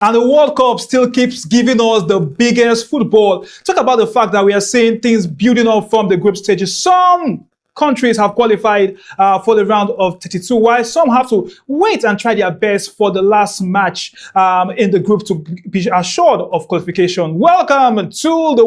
And the World Cup still keeps giving us the biggest football. Talk about the fact that we are seeing things building up from the group stages. Some countries have qualified for the round of 32, while some have to wait and try their best for the last match in the group to be assured of qualification. Welcome to the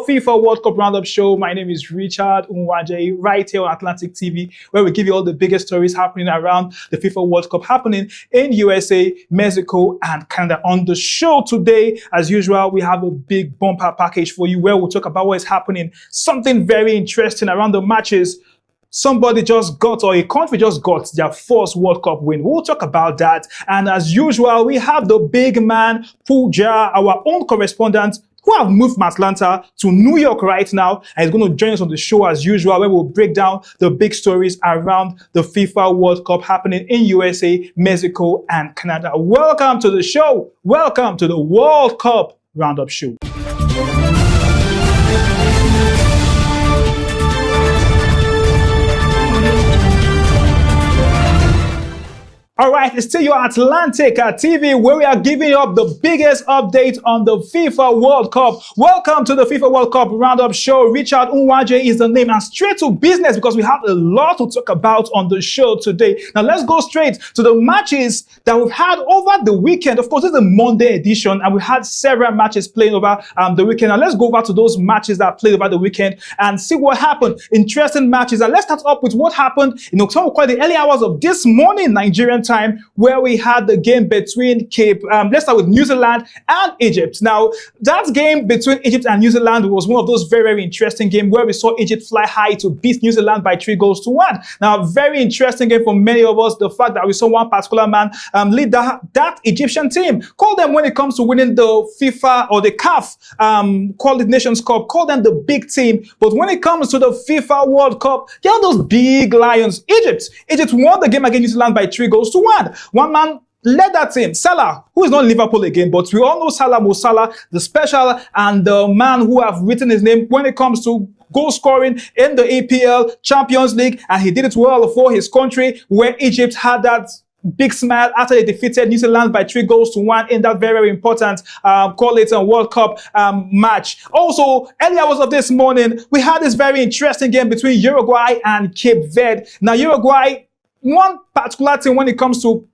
FIFA World Cup Roundup show. My name is Richard Unwaje, right here on Atlantic TV, where we give you all the biggest stories happening around the FIFA World Cup happening in USA, Mexico, and Canada. On the show today, as usual, we have a big bumper package for you where we'll talk about what is happening, something very interesting around the matches. Somebody just got, or a country just got their first World Cup win. We'll talk about that. And as usual, we have the big man, Pooja, our own correspondent, who have moved from Atlanta to New York right now, and he's going to join us on the show as usual, where we'll break down the big stories around the FIFA World Cup happening in USA, Mexico, and Canada. Welcome to the show. Welcome to the World Cup Roundup show. All right, it's still your Atlantic TV, where we are giving you up the biggest update on the FIFA World Cup. Welcome to the FIFA World Cup Roundup show. Richard Unwaje is the name, and straight to business because we have a lot to talk about on the show today. Now, let's go straight to the matches that we've had over the weekend. Of course, this is a Monday edition, and we had several matches playing over the weekend. Now, let's go over to those matches that played over the weekend and see what happened. Interesting matches. And let's start up with what happened in October, quite the early hours of this morning, Nigerian time, where we had the game between let's start with New Zealand and Egypt. Now, that game between Egypt and New Zealand was one of those very, very interesting games where we saw Egypt fly high to beat New Zealand by 3-1. Now, a very interesting game for many of us. The fact that we saw one particular man lead that Egyptian team. Call them, when it comes to winning the FIFA or the CAF Quality Nations Cup, call them the big team. But when it comes to the FIFA World Cup, they are those big lions. Egypt won the game against New Zealand by 3-1. One man led that team, Salah, who is not Liverpool again, but we all know Salah, Mo Salah, the special and the man who have written his name when it comes to goal scoring in the APL Champions League, and he did it well for his country, where Egypt had that big smile after they defeated New Zealand by 3-1 in that very, very important call it a World Cup match. Also, early hours of this morning, we had this very interesting game between Uruguay and Cape Verde. Now, Uruguay, one particular thing when it comes to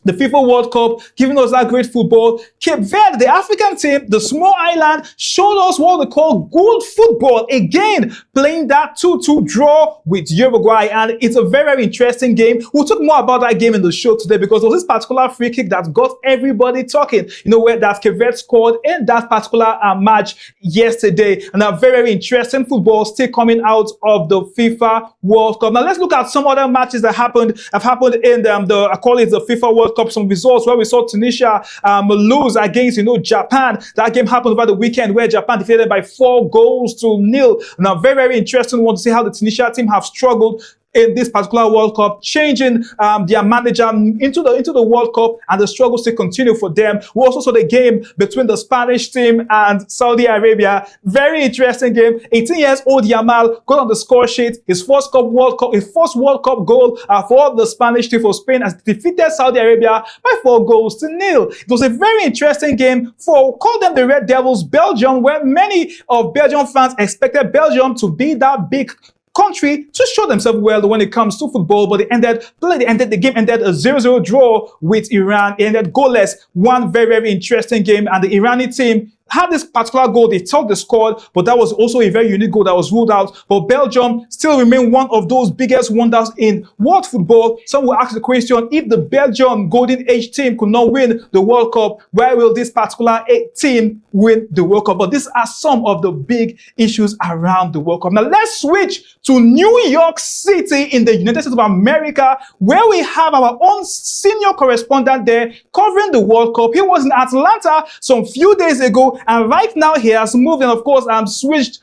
the FIFA World Cup, giving us that great football. Cape Verde, the African team, the small island, showed us what they call good football. Again, playing that 2-2 draw with Uruguay. And it's a very, very interesting game. We'll talk more about that game in the show today, because there was this particular free kick that got everybody talking. You know, where that Cape Verde scored in that particular match yesterday. And a very, very interesting football still coming out of the FIFA World Cup. Now, let's look at some other matches that have happened in I call it the FIFA World Cup, some results where we saw Tunisia lose against, Japan. That game happened over the weekend where Japan defeated by 4-0. Now, very, very interesting one to see how the Tunisia team have struggled in this particular World Cup, changing their manager into the World Cup, and the struggles to continue for them. We also saw the game between the Spanish team and Saudi Arabia. Very interesting game. 18-year-old Yamal got on the score sheet, his first World Cup goal for the Spanish team for Spain, as defeated Saudi Arabia by 4-0. It was a very interesting game for, call them the Red Devils, Belgium, where many of Belgian fans expected Belgium to be that big country to show themselves well when it comes to football, but the game ended a 0-0 draw with Iran. It ended goalless. One very, very interesting game, and the Iranian team had this particular goal they thought they scored, but that was also a very unique goal that was ruled out. But Belgium still remain one of those biggest wonders in world football. Some will ask the question, if the Belgian Golden Age team could not win the World Cup, where will this particular team win the World Cup? But these are some of the big issues around the World Cup. Now, let's switch to New York City in the United States of America, where we have our own senior correspondent there covering the World Cup. He was in Atlanta some few days ago, and right now he has moved and, of course, switched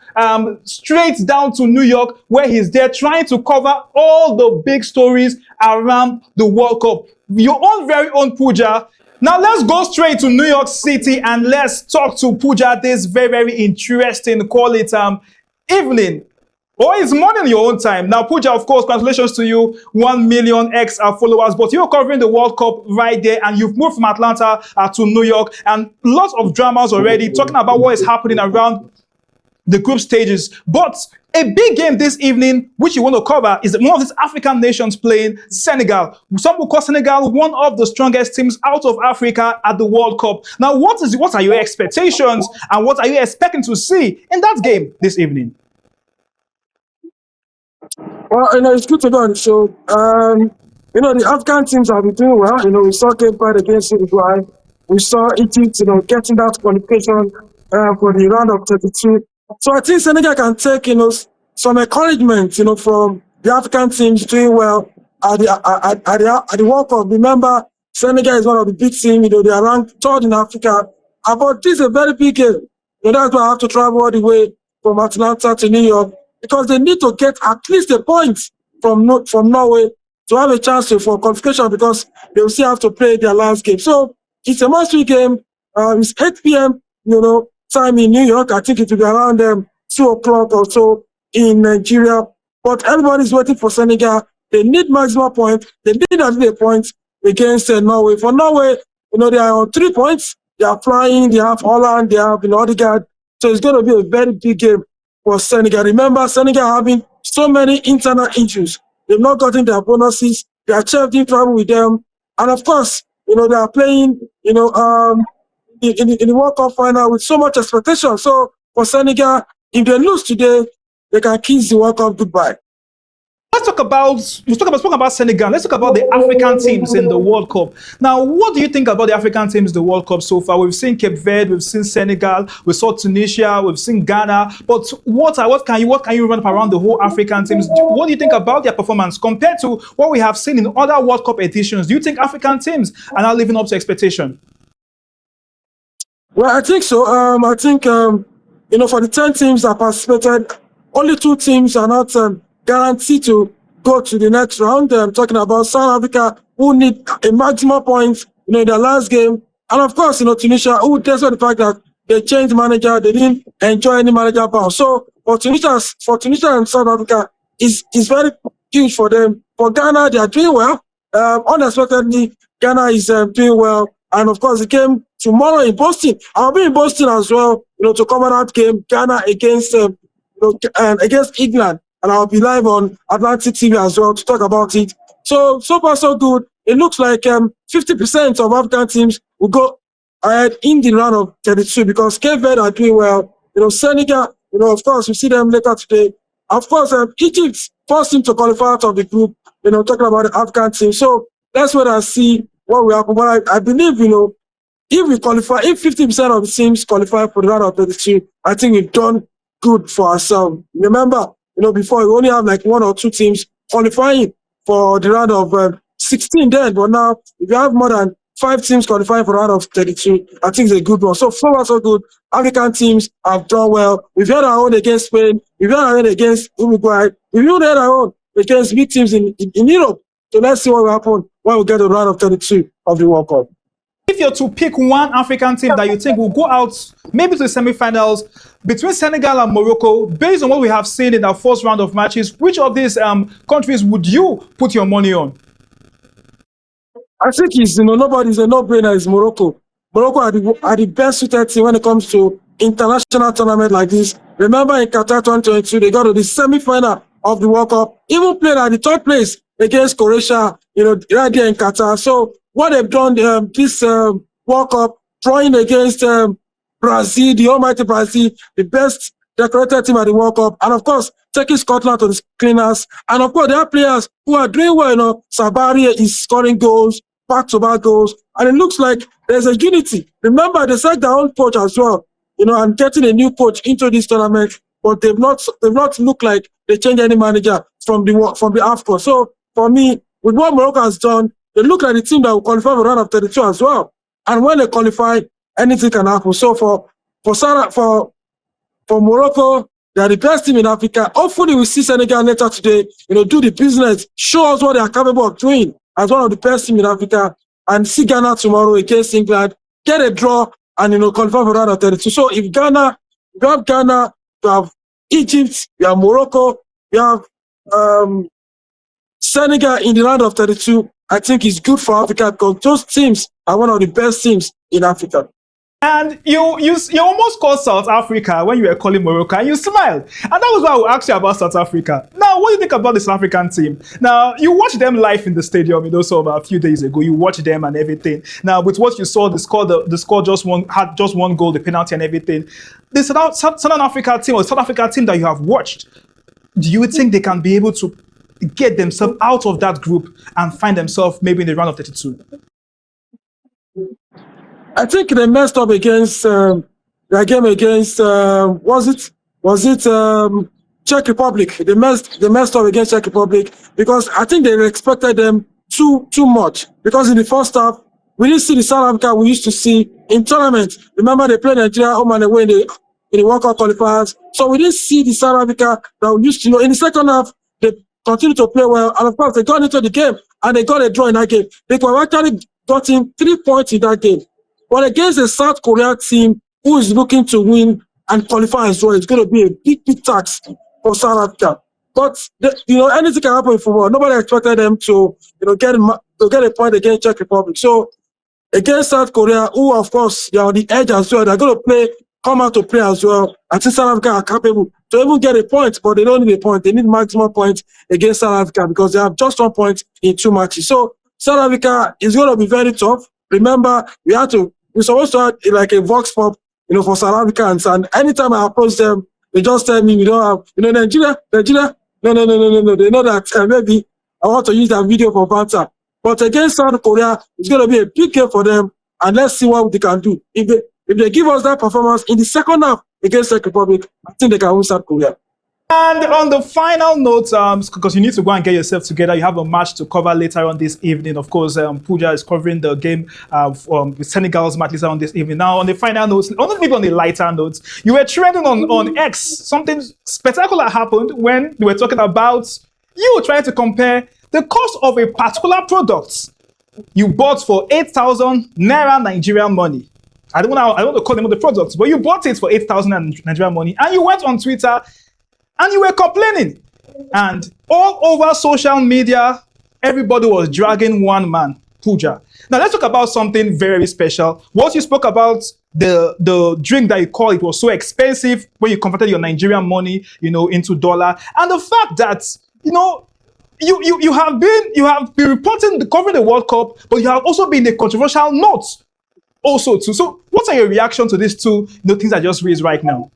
straight down to New York, where he's there trying to cover all the big stories around the World Cup. Your own very own Pooja. Now let's go straight to New York City and let's talk to Pooja this very, very interesting, call it, evening. Oh, it's more than your own time. Now, Pooja, of course, congratulations to you. 1 million X followers. But you're covering the World Cup right there, and you've moved from Atlanta to New York, and lots of dramas already talking about what is happening around the group stages. But a big game this evening, which you want to cover, is one of these African nations playing Senegal. Some will call Senegal one of the strongest teams out of Africa at the World Cup. Now, what are your expectations, and what are you expecting to see in that game this evening? Well, it's good to be on the show. The Afghan teams have been doing well. We saw Cape Verde against Uruguay. We saw Egypt, getting that qualification for the round of 32. So I think Senegal can take, some encouragement, from the African teams doing well at the World Cup. Remember, Senegal is one of the big teams. They are ranked third in Africa. But this is a very big game. That's why I have to travel all the way from Atlanta to New York, because they need to get at least a point from Norway to have a chance for qualification, because they will still have to play their last game. So it's a must-win game. It's 8 p.m. Time in New York. I think it will be around 2 o'clock or so in Nigeria. But everybody's waiting for Senegal. They need maximum points. They need at least a point against Norway. For Norway, they are on 3 points. They are flying. They have Holland. They have Odegaard. So it's going to be a very big game for Senegal. Remember, Senegal having so many internal injuries. They've not gotten their bonuses. Their chef didn't travel with them. And of course, they are playing, in the World Cup final with so much expectation. So for Senegal, if they lose today, they can kiss the World Cup goodbye. Let's talk about Senegal. Let's talk about the African teams in the World Cup. Now, what do you think about the African teams in the World Cup so far? We've seen Cape Verde, we've seen Senegal, we saw Tunisia, we've seen Ghana. But what can you run up around the whole African teams? What do you think about their performance compared to what we have seen in other World Cup editions? Do you think African teams are now living up to expectation? Well, I think so. I think for the 10 teams that participated, only 2 teams are not guaranteed to go to the next round. I'm talking about South Africa, who need a maximum points, in their last game. And of course, Tunisia, who despite the fact that they changed manager, they didn't enjoy any manager power. So for Tunisia and South Africa, is very huge for them. For Ghana, they are doing well. Unexpectedly, Ghana is doing well. And of course, the game tomorrow in Boston. I'll be in Boston as well, to cover that game, Ghana against against England. And I'll be live on Atlantic TV as well to talk about it. So far, so good. It looks like 50% of African teams will go ahead in the round of 32, because Cape Verde are doing well. Senegal, of course, we see them later today. Of course, Egypt first team to qualify out of the group, talking about the African team. So that's what I see what will happen. But I believe, if we qualify, if 50% of the teams qualify for the round of 32, I think we've done good for ourselves. Remember, before we only have like 1 or 2 teams qualifying for the round of 16 then, but now if you have more than 5 teams qualifying for the round of 32, I think it's a good one. So far, so good. African teams have done well. We've had our own against Spain. We've had our own against Uruguay. We've even had our own against big teams in Europe. So let's see what will happen when we get to the round of 32 of the World Cup. If you're to pick one African team that you think will go out maybe to the semi-finals between Senegal and Morocco, based on what we have seen in our first round of matches, which of these countries would you put your money on? I think it's nobody's a no-brainer. Is Morocco. Morocco are the best suited team when it comes to international tournament like this. Remember in Qatar 2022, they got to the semi-final of the World Cup. Even played at the 3rd place against Croatia, right there in Qatar. So what they've done this World Cup, drawing against Brazil, the almighty Brazil, the best decorated team at the World Cup, and of course taking Scotland to the cleaners. And of course there are players who are doing well. Sabari is scoring goals, back-to-back goals, and it looks like there's a unity. Remember, they sacked their own coach as well, and getting a new coach into this tournament, but they've not looked like they changed any manager from the AFCON. So for me, with what Morocco has done, they look like the team that will qualify for the round of 32 as well. And when they qualify, anything can happen. So for Morocco, they are the best team in Africa. Hopefully, we see Senegal later today, do the business, show us what they are capable of doing as one of the best teams in Africa, and see Ghana tomorrow against England, get a draw, and qualify for the round of 32. So if you have Ghana, you have Egypt, you have Morocco, You have um, Senegal in the round of 32. I think is good for Africa because those teams are one of the best teams in Africa. And you almost called South Africa when you were calling Morocco, and you smiled. And that was why I will ask you about South Africa. Now, what do you think about the South African team? Now, you watched them live in the stadium, so about a few days ago. You watched them and everything. Now, with what you saw, the score had just one goal, the penalty and everything. The Southern Africa team or South Africa team that you have watched, do you think they can be able to get themselves out of that group and find themselves maybe in the round of 32? I think they messed up against their game against was it Czech Republic? They messed up against Czech Republic because I think they expected them too much. Because in the first half, we didn't see the South Africa we used to see in tournaments. Remember they played Nigeria home and away in the Worldcup qualifiers. So we didn't see the South Africa that we used to know. In the second half, they continued to play well, and of course they got into the game and they got a draw in that game. They could have actually gotten 3 points in that game. But against a South Korea team who is looking to win and qualify as well, it's going to be a big task for South Africa. But anything can happen in football. Nobody expected them to get a point against Czech Republic. So against South Korea, who of course they are on the edge as well, they're going to come out to play as well. I think South Africa are capable to even get a point, but they don't need a point. They need maximum points against South Africa because they have just 1 point in 2 matches. So South Africa is going to be very tough. Remember, we're supposed to have like a vox pop, for South Africans. And anytime I approach them, they just tell me we don't have, Nigeria. No. They know that maybe I want to use that video for banter. But against South Korea, it's going to be a big game for them. And let's see what they can do. If they give us that performance in the second half against Czech Republic, I think they can win South Korea. And on the final note, because you need to go and get yourself together, you have a match to cover later on this evening. Of course, Pooja is covering the game with Senegal's match later on this evening. Now, on the final notes, maybe on the lighter notes, you were trending on X. Something spectacular happened when you were talking about you trying to compare the cost of a particular product you bought for 8,000 Naira Nigerian money. I don't want to call them the products, but you bought it for 8,000 Nigerian money, and you went on Twitter and you were complaining. And all over social media, everybody was dragging one man, Pooja. Now let's talk about something very special. What you spoke about, the drink that you call it was so expensive when you converted your Nigerian money, into dollar. And the fact that, you have been reporting covering the World Cup, but you have also been a controversial note also too. So what are your reactions to these two things I just raised right now?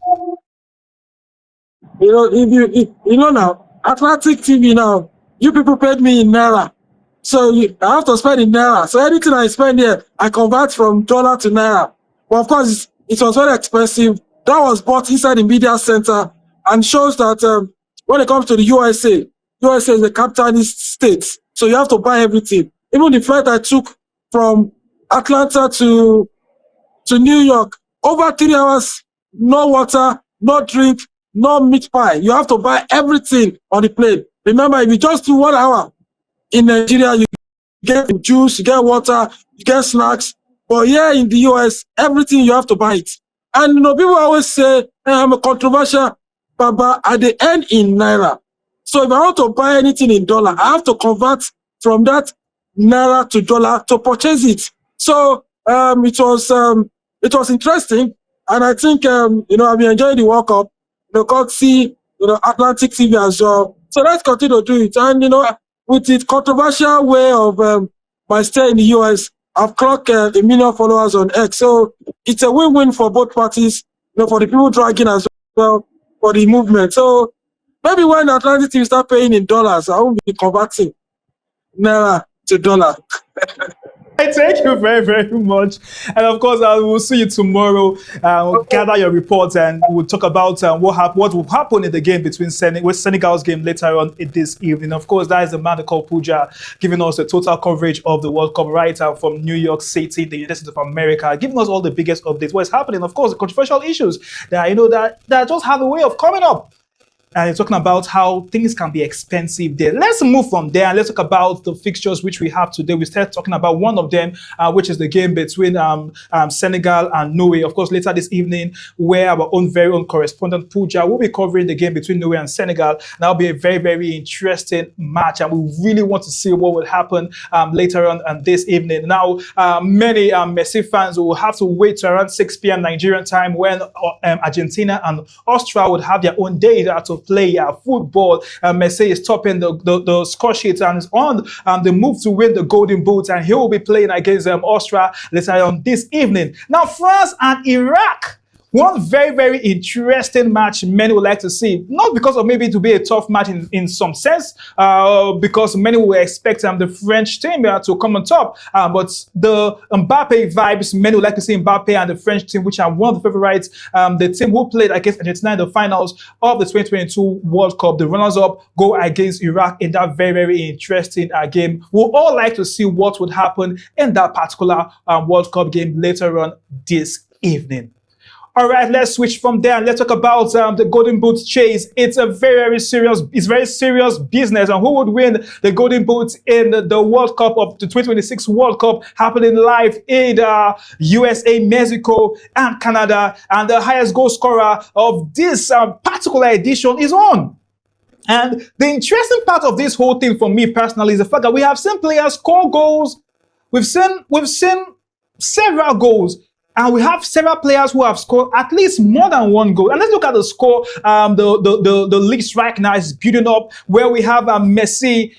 Now, Atlantic TV now, you people paid me in Naira. So I have to spend in Naira. So anything I spend here, I convert from dollar to Naira. But of course, it was very expensive. That was bought inside the media center and shows that when it comes to the USA is a capitalist state. So you have to buy everything. Even the flight I took from Atlanta to New York, over 3 hours, no water, no drink, no meat pie. You have to buy everything on the plane. Remember, if you just do 1 hour in Nigeria, you get juice, you get water, you get snacks. But here in the US, everything you have to buy it. And people always say, hey, I'm a controversial, but at the end in Naira. So if I want to buy anything in dollar, I have to convert from that Naira to dollar to purchase it. So it was interesting. And I think, I've been enjoying the World Cup. God see, Atlantic TV as well. So let's continue to do it. And, with the controversial way of my stay in the US, I've clocked 1 million followers on X. So it's a win-win for both parties, for the people dragging as well, for the movement. So maybe when Atlantic TV start paying in dollars, I won't be converting Naira to dollar. Thank you very, very much. And of course, we'll see you tomorrow. We'll gather your reports and we'll talk about what will happen in the game between Senegal's game later on this evening. Of course, that is the man called Pooja, giving us the total coverage of the World Cup right out from New York City, the United States of America, giving us all the biggest updates. What's happening, of course, the controversial issues that that just have a way of coming up. and he's talking about how things can be expensive there. Let's move from there and let's talk about the fixtures which we have today. We start talking about one of them, which is the game between Senegal and Norway. Of course, later this evening, where our own very own correspondent Pooja will be covering the game between Norway and Senegal. That'll be a very, very interesting match, and we really want to see what will happen later on this evening. Now, many Messi fans will have to wait to around 6 p.m. Nigerian time when Argentina and Austria would have their own day to play football. Messi is topping the score sheet and is on the move to win the Golden Boot, and he will be playing against Austria later on this evening. Now, France and Iraq. One very, very interesting match many would like to see. Not because of maybe to be a tough match in some sense, because many will expect the French team to come on top. But the Mbappe vibes, many would like to see Mbappe and the French team, which are one of the favorites. The team who played against Argentina in the finals of the 2022 World Cup, the runners-up, go against Iraq in that very, very interesting game. We'll all like to see what would happen in that particular World Cup game later on this evening. All right, let's switch from there and let's talk about the Golden Boot chase. It's a very serious business. And who would win the Golden Boot in the World Cup of the 2026 World Cup happening live in USA, Mexico, and Canada? And the highest goal scorer of this particular edition is on. And the interesting part of this whole thing for me personally is the fact that we have seen players score goals. We've seen several goals. And we have several players who have scored at least more than one goal. And let's look at the score. The list right now is building up, where we have Messi,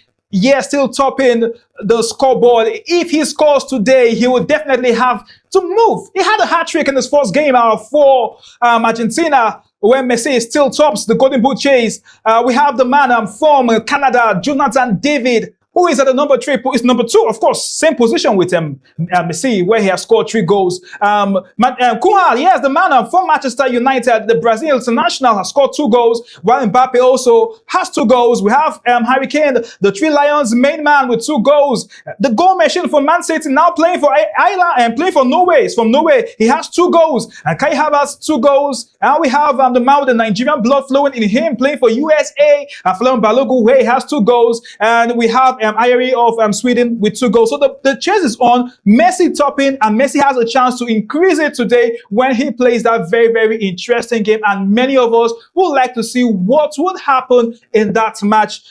still topping the scoreboard. If he scores today, he will definitely have to move. He had a hat-trick in his first game for Argentina, where Messi still tops the Golden Boot chase. We have the man from Canada, Jonathan David, who is at the number 3, is number 2, of course, same position with Messi, where he has scored 3 goals. Kuhal, yes, the man from Manchester United, the Brazil international, has scored 2 goals, while Mbappe also has 2 goals. We have Harry Kane, the 3 Lions main man, with 2 goals. The goal machine for Man City, now playing for Ireland and playing for Norway. From Norway, he has 2 goals. And Kai Havertz, 2 goals. And we have the man with the Nigerian blood flowing in him, playing for USA, and Florian Balogun, where he has 2 goals. And we have Ayeri of Sweden with 2 goals. So the chase is on. Messi topping, and Messi has a chance to increase it today when he plays that very, very interesting game. And many of us would like to see what would happen in that match.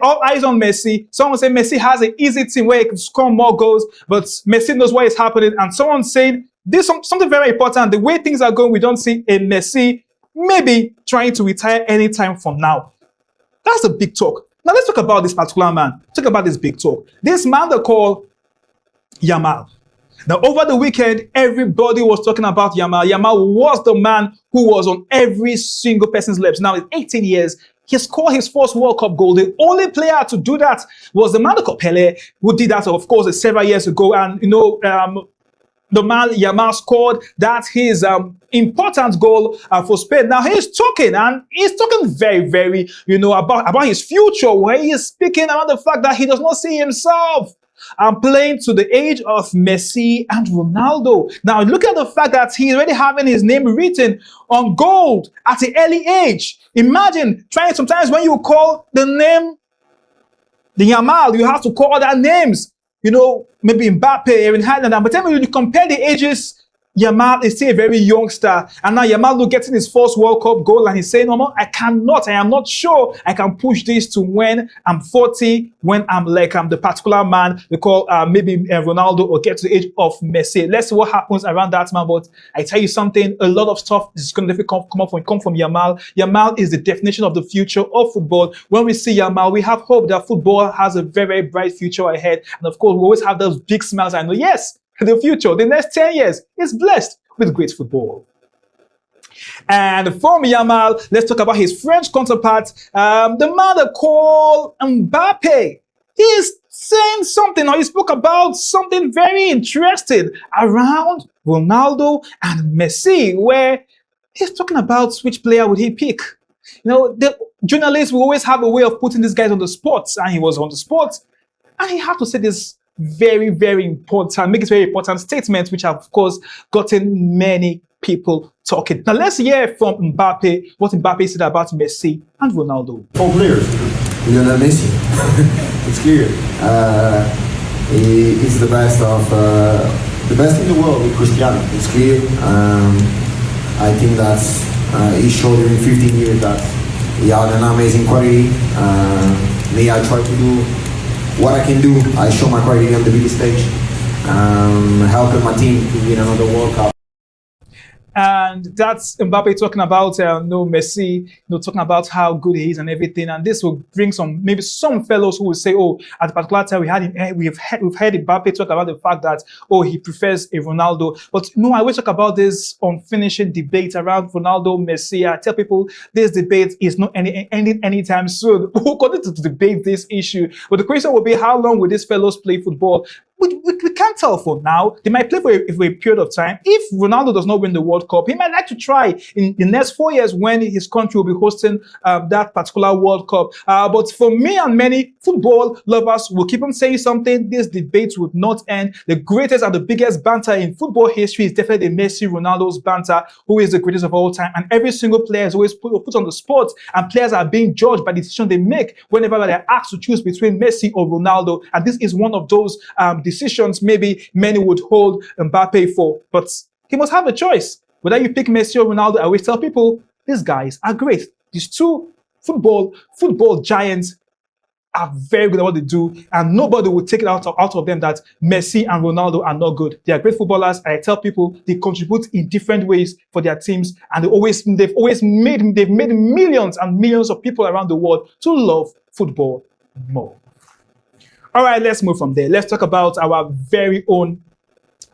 All eyes on Messi. Someone say Messi has an easy team where he can score more goals, but Messi knows what is happening. And someone saying this something very important. The way things are going, we don't see a Messi maybe trying to retire anytime from now. That's a big talk. Now let's talk about this particular man. Talk about this big talk. This man they call Yamal. Now over the weekend, everybody was talking about Yamal. Yamal was the man who was on every single person's lips. Now, in 18 years, he scored his first World Cup goal. The only player to do that was the man called Pele, who did that, of course, several years ago. And, the man Yamal scored his important goal for Spain. Now he's talking, and he's talking very, very, about his future, where he is speaking about the fact that he does not see himself playing to the age of Messi and Ronaldo. Now look at the fact that he's already having his name written on gold at an early age. Imagine trying sometimes when you call the name the Yamal, you have to call other names. Maybe Mbappe, Aaron Haaland. But when you compare the ages, Yamal is still a very young star. And now Yamal getting his first World Cup goal, and he's saying, no, I am not sure I can push this to when I'm 40, when I'm the particular man we call maybe Ronaldo, or get to the age of Messi. Let's see what happens around that man. But I tell you something, a lot of stuff is going to come from Yamal. Yamal is the definition of the future of football. When we see Yamal, we have hope that football has a very, very bright future ahead. And of course, we always have those big smiles. I know, yes, the future, the next 10 years is blessed with great football. And from Yamal, let's talk about his French counterpart, the man they call Mbappe. He is saying something, or he spoke about something very interesting around Ronaldo and Messi, where he's talking about which player would he pick. The journalists will always have a way of putting these guys on the spot, and he was on the spot, and he had to say this very, very important, make it very important statement, which have, of course, gotten many people talking. Now let's hear from Mbappe, what Mbappe said about Messi and Ronaldo. All players. Lionel Messi. It's clear. He's the best in the world with Cristiano. It's clear. I think that he showed during 15 years that he had an amazing quality. Me, I try to do what I can do. I show my quality on the biggest stage, helping my team to win another World Cup. And that's Mbappe talking about Messi, talking about how good he is and everything. And this will bring maybe some fellows who will say, oh, at a particular time we've heard Mbappe talk about the fact that, oh, he prefers a Ronaldo. But no, I will talk about this unfinished debate around Ronaldo, Messi. I tell people this debate is not ending anytime soon. We'll continue to debate this issue. But the question will be, how long will these fellows play football? We can't tell for now. They might play for a period of time. If Ronaldo does not win the World Cup, he might like to try in the next 4 years when his country will be hosting that particular World Cup. But for me and many football lovers will keep on saying something. This debate would not end. The greatest and the biggest banter in football history is definitely Messi-Ronaldo's banter, who is the greatest of all time. And every single player is always put on the spot, and players are being judged by the decision they make whenever they're asked to choose between Messi or Ronaldo. And this is one of those decisions maybe many would hold Mbappe for, but he must have a choice. Whether you pick Messi or Ronaldo, I always tell people, these guys are great. These two football giants are very good at what they do, and nobody will take it out of them that Messi and Ronaldo are not good. They are great footballers. I tell people they contribute in different ways for their teams, and they've made millions and millions of people around the world to love football more. All right, let's move from there. Let's talk about our very own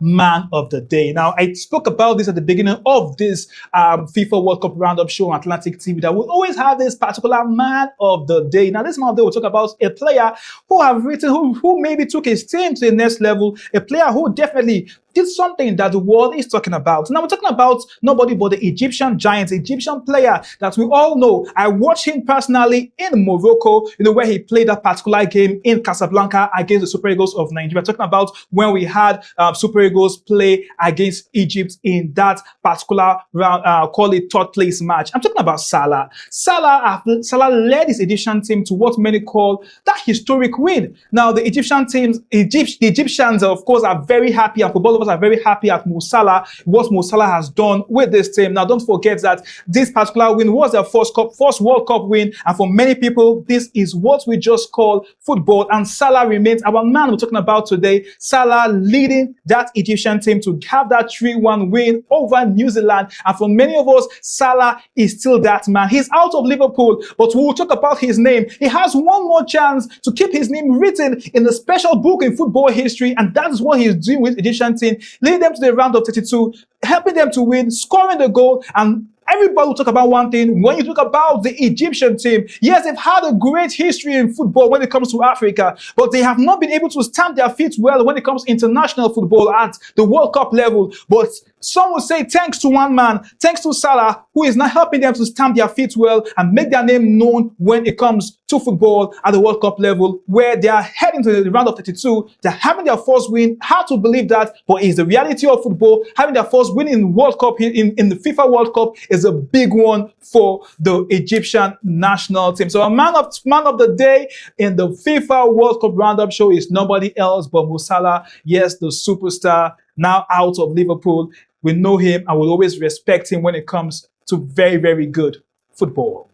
man of the day. Now, I spoke about this at the beginning of this FIFA World Cup Roundup show on Atlantic TV, that we'll always have this particular man of the day. Now, this man of the day will talk about a player who maybe took his team to the next level, a player who definitely did something that the world is talking about. Now, we're talking about nobody but the Egyptian giant, Egyptian player that we all know. I watched him personally in Morocco, where he played that particular game in Casablanca against the Super Eagles of Nigeria. We're talking about when we had Super Eagles play against Egypt in that particular round, call it third place match. I'm talking about Salah. Salah led his Egyptian team to what many call that historic win. Now, the Egyptians, of course, are very happy, and football are very happy at Mo Salah, what Mo Salah has done with this team. Now, don't forget that this particular win was their first World Cup win, and for many people, this is what we just call football, and Salah remains our man we're talking about today. Salah leading that Egyptian team to have that 3-1 win over New Zealand, and for many of us, Salah is still that man. He's out of Liverpool, but we will talk about his name. He has one more chance to keep his name written in the special book in football history, and that is what he's doing with the Egyptian team, leading them to the round of 32, helping them to win, scoring the goal. And everybody will talk about one thing. When you talk about the Egyptian team, yes, they've had a great history in football when it comes to Africa, but they have not been able to stamp their feet well when it comes to international football at the World Cup level. But some will say thanks to one man, thanks to Salah, who is now helping them to stamp their feet well and make their name known when it comes to football at the World Cup level, where they are heading to the round of 32. They're having their first win. Hard to believe that, but it's the reality of football. Having their first win in World Cup, in the FIFA World Cup, is a big one for the Egyptian national team. So a man of the day in the FIFA World Cup Roundup show is nobody else but Mo Salah. Yes, the superstar, now out of Liverpool. We know him and will always respect him when it comes to very, very good football.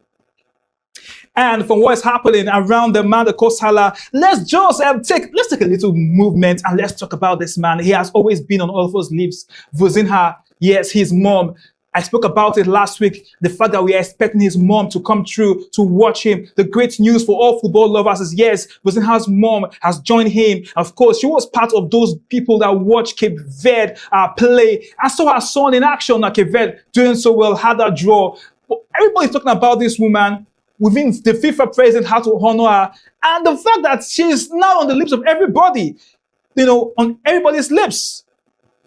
And from what's happening around the man, the Salah, let's just take a little movement and let's talk about this man. He has always been on all of us lips. Vozinha, yes, his mom. I spoke about it last week, the fact that we are expecting his mom to come through to watch him. The great news for all football lovers is, yes, Vozinha's mom has joined him. Of course, she was part of those people that watched Cape Verde play. I saw her son in action at Cape Verde doing so well, had that draw. But everybody's talking about this woman. Within the FIFA president, how to honor her. And the fact that she's now on the lips of everybody, on everybody's lips.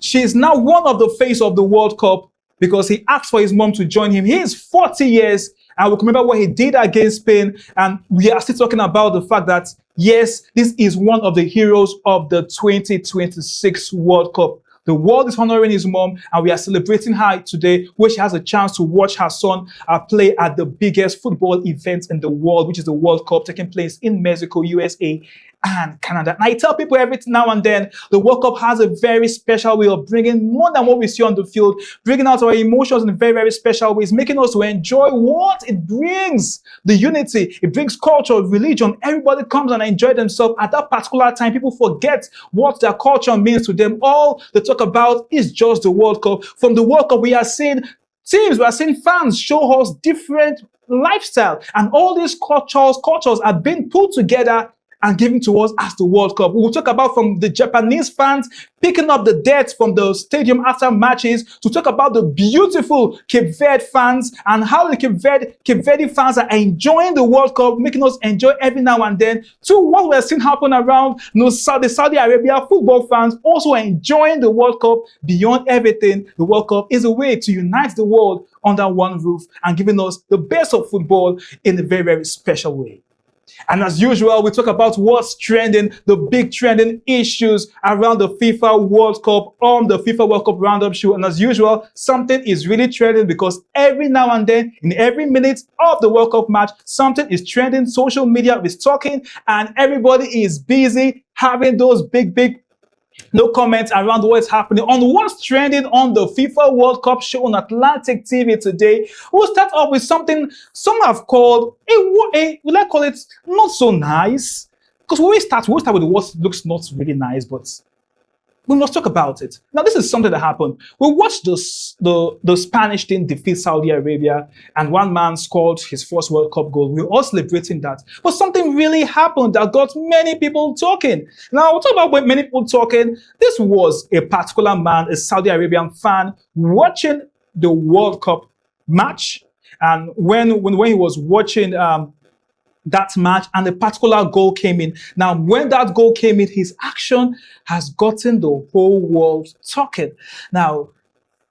She is now one of the face of the World Cup, because he asked for his mom to join him. He is 40 years, and we can remember what he did against Spain. And we are still talking about the fact that, yes, this is one of the heroes of the 2026 World Cup. The world is honoring his mom, and we are celebrating her today, where she has a chance to watch her son play at the biggest football event in the world, which is the World Cup, taking place in Mexico, USA, and Canada. And I tell people every now and then, the World Cup has a very special way of bringing more than what we see on the field, bringing out our emotions in very, very special ways, making us to enjoy what it brings. The unity, it brings culture, religion. Everybody comes and enjoy themselves at that particular time. People forget what their culture means to them. All they talk about is just the World Cup. From the World Cup, we are seeing teams, we are seeing fans show us different lifestyle, and all these cultures are being put together and given to us as the World Cup. We will talk about from the Japanese fans picking up the debt from the stadium after matches, to talk about the beautiful Cape Verde fans and how the Cape Verde fans are enjoying the World Cup, making us enjoy every now and then, to what we're seeing happen around the Saudi Arabia football fans also enjoying the World Cup. Beyond everything, the World Cup is a way to unite the world under one roof and giving us the best of football in a very, very special way. And as usual, we talk about what's trending, the big trending issues around the FIFA World Cup on the FIFA World Cup Roundup show. And as usual, something is really trending because every now and then, in every minute of the World Cup match, something is trending. Social media is talking, and everybody is busy having those big no comments around what's happening on what's trending on the FIFA World Cup show on Atlantic TV today. We'll start off with something some have called will I call it not so nice? Because we'll start with what looks not really nice, but we must talk about it. Now, this is something that happened. We watched the Spanish team defeat Saudi Arabia, and one man scored his first World Cup goal. We were all celebrating that. But something really happened that got many people talking. Now, we'll talk about what many people talking. This was a particular man, a Saudi Arabian fan, watching the World Cup match. And when he was watching that match, and a particular goal came in. Now, when that goal came in, his action has gotten the whole world talking. Now,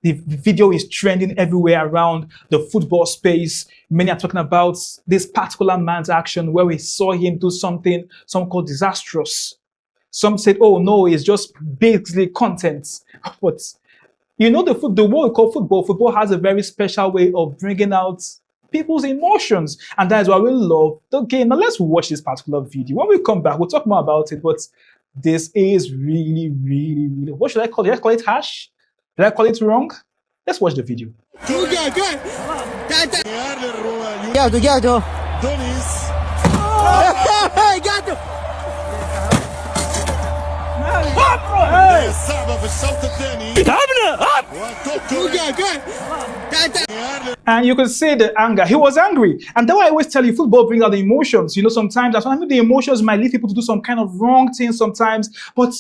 the video is trending everywhere around the football space. Many are talking about this particular man's action where we saw him do something, some called disastrous. Some said, oh no, it's just basically content. But you know, the what we call football has a very special way of bringing out people's emotions, and that is why we love the game. Now let's watch this particular video. When we come back, we'll talk more about it, but this is really, what should I call it? Did I call it harsh? Did I call it wrong? Let's watch the video. And you can see the anger. He was angry. And that's why I always tell you, football brings out the emotions. You know, sometimes the emotions might lead people to do some kind of wrong thing sometimes, but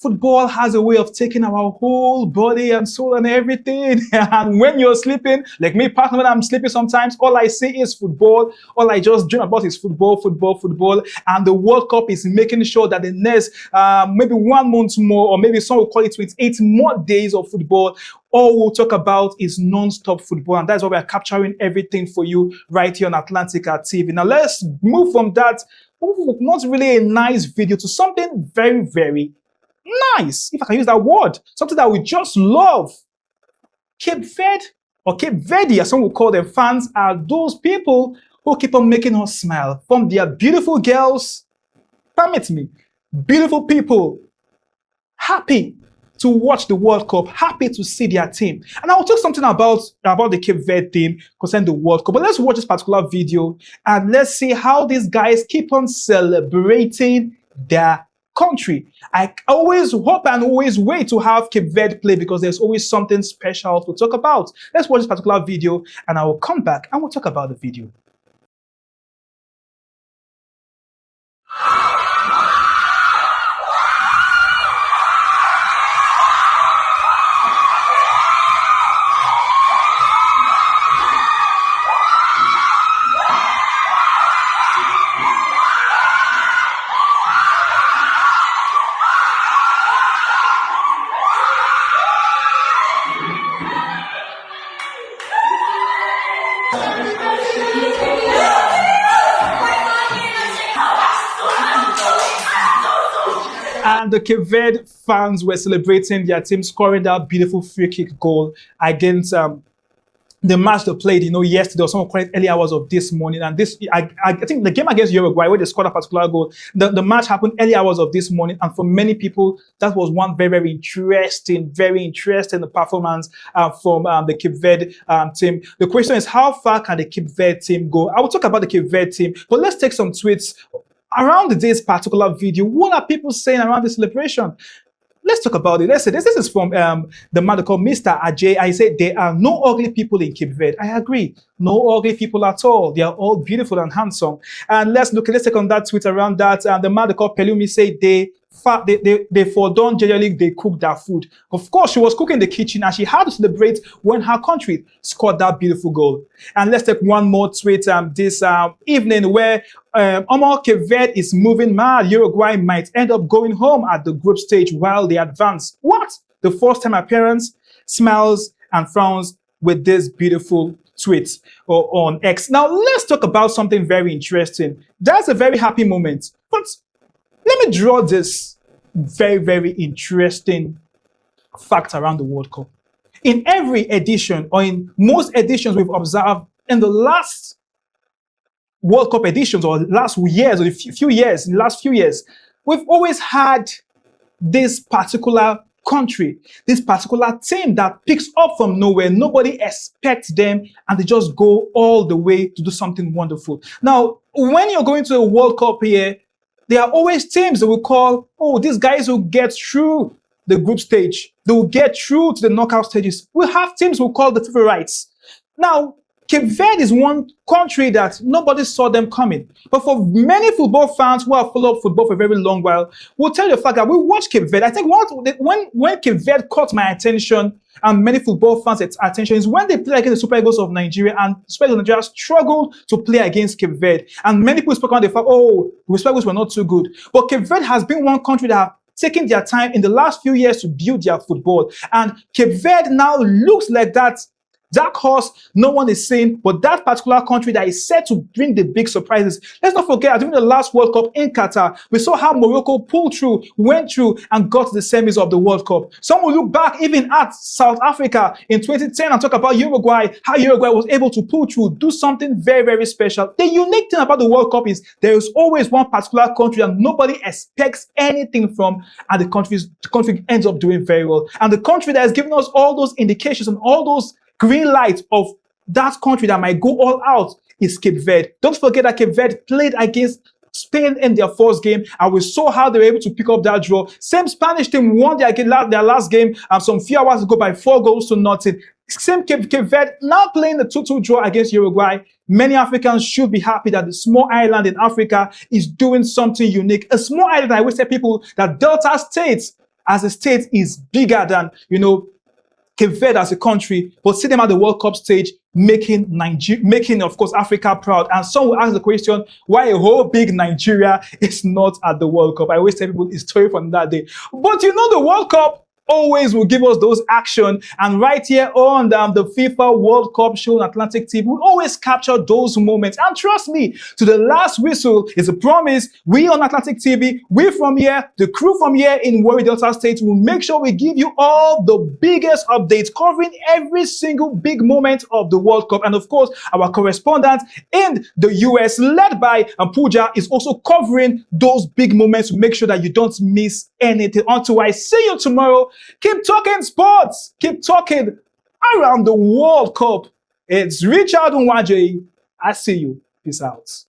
football has a way of taking our whole body and soul and everything. And when you're sleeping, like me personally, when I'm sleeping sometimes, all I see is football. All I just dream about is football. And the World Cup is making sure that the next maybe 1 month more, or maybe some will call it 28 more days of football, all we'll talk about is non-stop football. And that's why we're capturing everything for you right here on Atlantic TV. Now let's move from that, not really a nice video, to something very, very nice, if I can use that word, something that we just love. Cape Verde, or Cape Verde, as some will call them, fans are those people who keep on making us smile. From their beautiful girls, permit me, beautiful people, happy to watch the World Cup, happy to see their team. And I will talk something about the Cape Verde team concerning the World Cup. But let's watch this particular video and let's see how these guys keep on celebrating their country. I always hope and always wait to have Cape Verde play because there's always something special to talk about. Let's watch this particular video and I will come back and we'll talk about the video. And the Cape Verde fans were celebrating their team scoring that beautiful free kick goal against the match they played, yesterday or some quite early hours of this morning. And I think the game against Uruguay, where they scored a particular goal, the match happened early hours of this morning. And for many people, that was one very, very interesting performance from the Cape Verde team. The question is, how far can the Cape Verde team go? I will talk about the Cape Verde team, but let's take some tweets around this particular video. What are people saying around the celebration? Let's talk about it. Let's say this is from the man called Mr. Ajay. I said there are no ugly people in Cape Verde. I agree. No ugly people at all. They are all beautiful and handsome. And let's take on that tweet around that. The man called Pelumi said they for done generally they cook their food. Of course, she was cooking in the kitchen and she had to celebrate when her country scored that beautiful goal. And let's take one more tweet this evening where Cape Verde is moving mad. Uruguay might end up going home at the group stage while they advance. What? The first time appearance, smiles and frowns with this beautiful tweet on X. Now let's talk about something very interesting. That's a very happy moment. But let me draw this very, very interesting fact around the World Cup. In every edition, or in most editions we've observed in the last World Cup editions, or last years, or the last few years, we've always had this particular country, this particular team that picks up from nowhere. Nobody expects them, and they just go all the way to do something wonderful. Now, when you're going to a World Cup here, there are always teams that will call, these guys will get through the group stage. They will get through to the knockout stages. We'll have teams who call the favorites. Now, Cape Verde is one country that nobody saw them coming. But for many football fans who have followed football for a very long while, will tell you the fact that we watch Cape Verde. I think when Cape Verde caught my attention, and many football fans' attention, is when they play against the Super Eagles of Nigeria, and Super Eagles of Nigeria struggled to play against Cape Verde. And many people spoke on the fact, the Super Eagles were not too good. But Cape Verde has been one country that have taken their time in the last few years to build their football. And Cape Verde now looks like that dark horse no one is seeing, but that particular country that is set to bring the big surprises. Let's not forget, during the last World Cup in Qatar, we saw how Morocco pulled through, went through, and got to the semis of the World Cup. Some will look back even at South Africa in 2010 and talk about Uruguay, how Uruguay was able to pull through, do something very, very special. The unique thing about the World Cup is there is always one particular country that nobody expects anything from, and the country ends up doing very well. And the country that has given us all those indications and all those green light of that country that might go all out is Cape Verde. Don't forget that Cape Verde played against Spain in their first game, and we saw how they were able to pick up that draw. Same Spanish team won their last game some few hours ago by 4-0. Same Cape Verde now playing the 2-2 draw against Uruguay. Many Africans should be happy that the small island in Africa is doing something unique. A small island, I always tell people that Delta State as a state is bigger than, Cape Verde as a country, but see them at the World Cup stage, making of course Africa proud. And some will ask the question, why a whole big Nigeria is not at the World Cup? I always tell people it's story from that day. But the World Cup always will give us those action, and right here on the FIFA World Cup show on Atlantic TV, we always capture those moments. And trust me, to the last whistle is a promise. We on Atlantic TV, we from here, the crew from here in Warri Delta State, will make sure we give you all the biggest updates covering every single big moment of the World Cup. And of course, our correspondent in the US, led by Pooja, is also covering those big moments to make sure that you don't miss anything. Until I see you tomorrow, keep talking sports, keep talking around the World Cup. It's Richard Unwaje. I see you. Peace out.